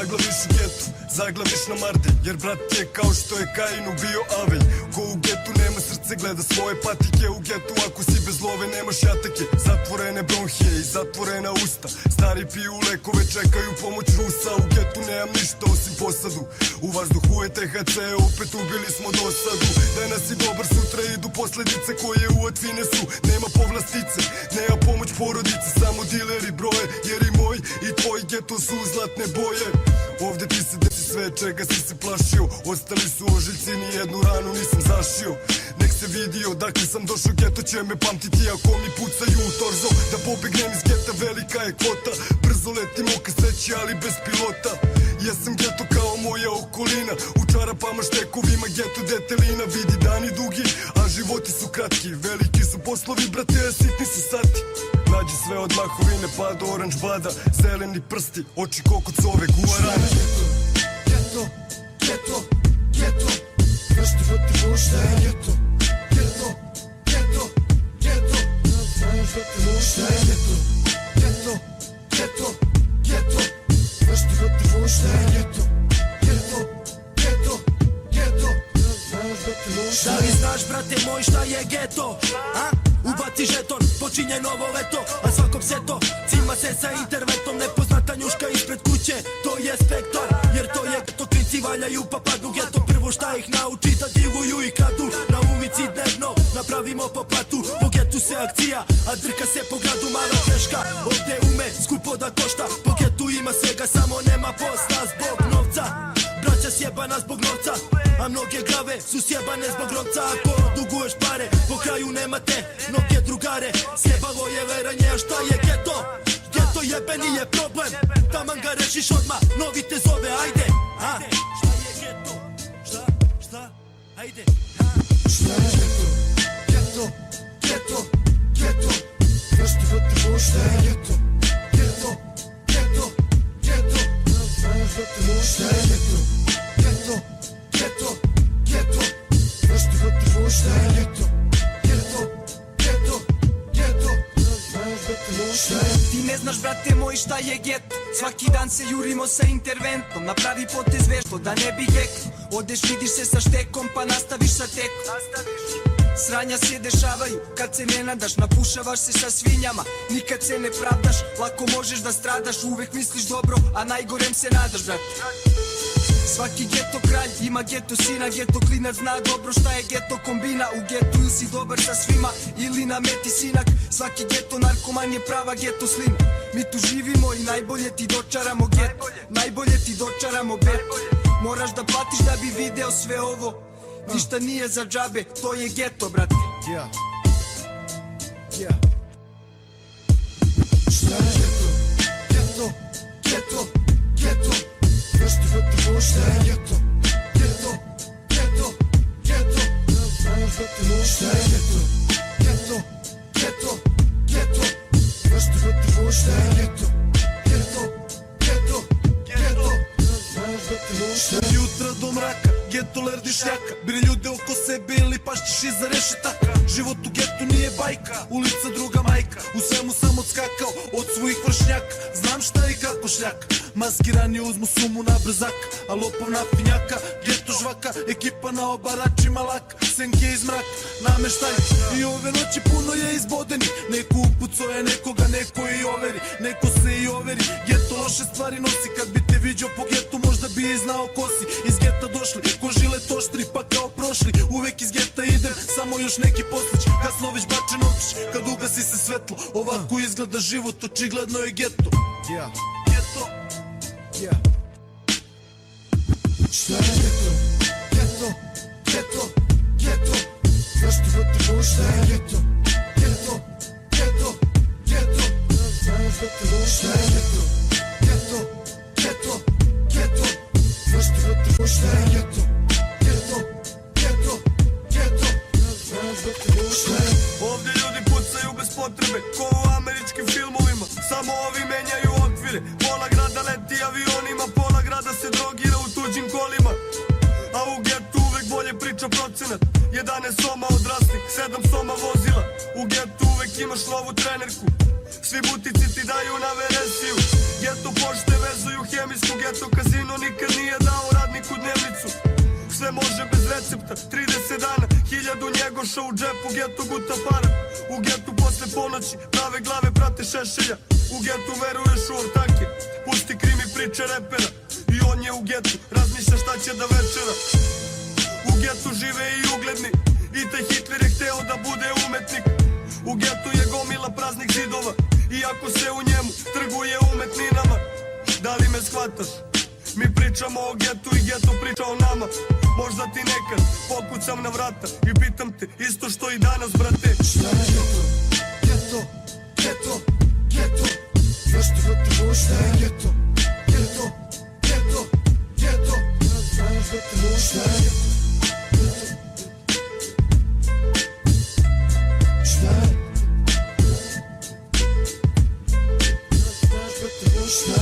zaglaviš u getu, zaglaviš na marde. Jer brat je kao što je Kainu bio Avelj. Ko u getu nema srce, gleda svoje patike. U getu ako si bez love nemaš jatake. Zatvorene bronhije i zatvorena usta. Stari piju lekove, čekaju pomoć Rusa. U getu nemam ništa osim posadu. U vazduhu je THC, opet ubili smo dosadu. Danas si dobar, sutra idu posledice koje u Atvine su. Nema povlastice, nema pomoć porodice, samo dileri broje. Jer i moj i tvoj geto su zlatne boje. Ovdje ti se desi sve čega si se plašio. Ostali su ožiljci, nijednu ranu nisam zašio. Nek se vidio, dakle sam došao, geto će me pamtiti ako mi pucaju u torzo. Da pobegnem iz geta, velika je kvota. Brzo letimo ka sreći, ali bez pilota. Ja sam geto kao moja okolina. U čarapama, štekovima, geto detelina. Vidi dani dugi, a životi su kratki. Veliki su poslovi, brate, a sitni su sati. Nađi sve od mahovine pa do oranž bada. Zeleni prsti, oči koliko cove guarana. Geto, geto, geto. Zašto vrti možda je geto. Geto, geto, geto. Znaš vrti možda je geto. Geto, geto, geto. Zašto vrti možda je geto. Geto, geto, geto. Znaš vrti možda je geto. Da li znaš, brate moj, šta je geto? Ubaci žeton, počinje novo leto. A svakom se to cima se sa internetom. Nepoznata njuška ispred kuće, to je spektar. Jer to je geto, klinci valjaju pa padnu geto. Prvo šta ih nauči da divuju i kradu. Na ulici dnevno napravimo po platu. Po getu se akcija, a drka se po gradu. Mala teška, ovdje ume skupo da košta. Po getu ima svega, samo nema posla zbog novca. Braća sjebana zbog novca, a mnoge glave su sjebane zbog novca. Ako duguješ pare, po kraju nemate mnoge drugare. Sjebavo je veranje, a šta je geto? Geto jebeni je problem, taman ga rešiš odmah, novi te zove, ajde. Šta je geto? Šta? Ajde. Šta je geto? Geto, geto, geto. Zašto vrti možda je geto. Geto, geto, geto. Znaš vrti možda je geto. Geto, geto, geto. Zašto vrti možda je geto. Geto, geto, geto. Znaš vrti možda je geto. Ti ne znaš, brate moj, šta je geto. Svaki dan se jurimo sa interventom. Napravi potez vešto da ne bi gekno. Odeš, vidiš se sa štekom pa nastaviš sa tekom. Sranja se dešavaju kad se ne nadaš. Napušavaš se sa svinjama, nikad se ne pravdaš. Lako možeš da stradaš, uvek misliš dobro, a najgorem se nadaš, brate. Svaki geto kralj ima geto sina. Geto klinac zna dobro šta je geto kombina. U getu ili si dobar sa svima ili na meti sinak. Svaki geto narkoman je prava geto slina. Mi tu živimo i najbolje ti dočaramo geto. Najbolje ti dočaramo beto. Moraš da platiš da bi video sve ovo. Ništa nije za džabe, to je geto, brate. Šta je geto? Geto, geto, geto. Zašto vrti možda je geto. Geto, geto, geto. Znaš vrti možda je geto. Geto, geto, geto. Zašto vrti možda je geto. Geto, geto, geto. Znaš vrti možda je geto. Jutra do mraka, geto lerdišljaka. Bili ljude oko sebe ili pašćeš iza rešetaka. Život u getu nije bajka, ulica druga majka. U svemu sam odskakao od svojih vršnjaka. Znam šta i kako šljaka. Maskirani uzmu sumu na brzak, a lopov na finjaka. Geto žvaka, ekipa na obaračima laka. Senke iz mraka, nameštaj. I ove noći puno je izbodeni. Neko upuco je nekoga, neko i overi. Neko se i overi, geto loše stvari nosi. Kad bi te vidio po getu možda bi i znao ko si. Iz geta došli, ko žilet oštri pa kao prošli. Uvek iz geta idem, samo još neki poslić. Kasno već bačen otiš, kad ugasi se svetlo. Ovako izgleda život, očigledno je geto. Geto. Šta je geto? Geto, geto, geto. Zašto vrti možda je geto. Geto, geto, geto. Znaš vrti možda je geto. Geto, geto, geto. Zašto vrti možda je geto. Geto, geto, geto. Znaš vrti možda je geto. Ovdje ljudi pucaju bez potrebe, ko u američkim filmovima. Samo ovi menjaju okvire. Pola grada leti avionima, pola grada se drogira u tuđim kolima. A u getu uvek bolje priča procenat 11 soma odraslih, 7 soma vozila. U getu uvek imaš novu trenerku. Svi butici ti daju na veresiju. Geto pošte vezuju hemijsku. Geto kazino nikad nije dao radniku dnevnicu. Sve može bez recepta, 30 dana 1000 njegoša u džepu. Geto guta para. U getu posle ponoći prave glave prate Šešelja. U getu veruješ u ortake. Pusti krimi priče repera. I on je u getu, razmišlja šta će da večera. U getu žive i ugledni. I taj Hitler je hteo da bude umetnik. U getu je gomila praznih zidova. Iako se u njemu trguje umetninama. Da li me shvataš? Mi pričamo o getu i geto priča o nama. Možda ti nekad pokucam na vrata i pitam te isto što i danas, brate. Šta je geto? Geto, geto, geto. Zašto da te volim? Šta je geto? Geto, geto, geto. Znaš da te volim? Šta je geto? Šta je? Znaš da te volim? Šta je?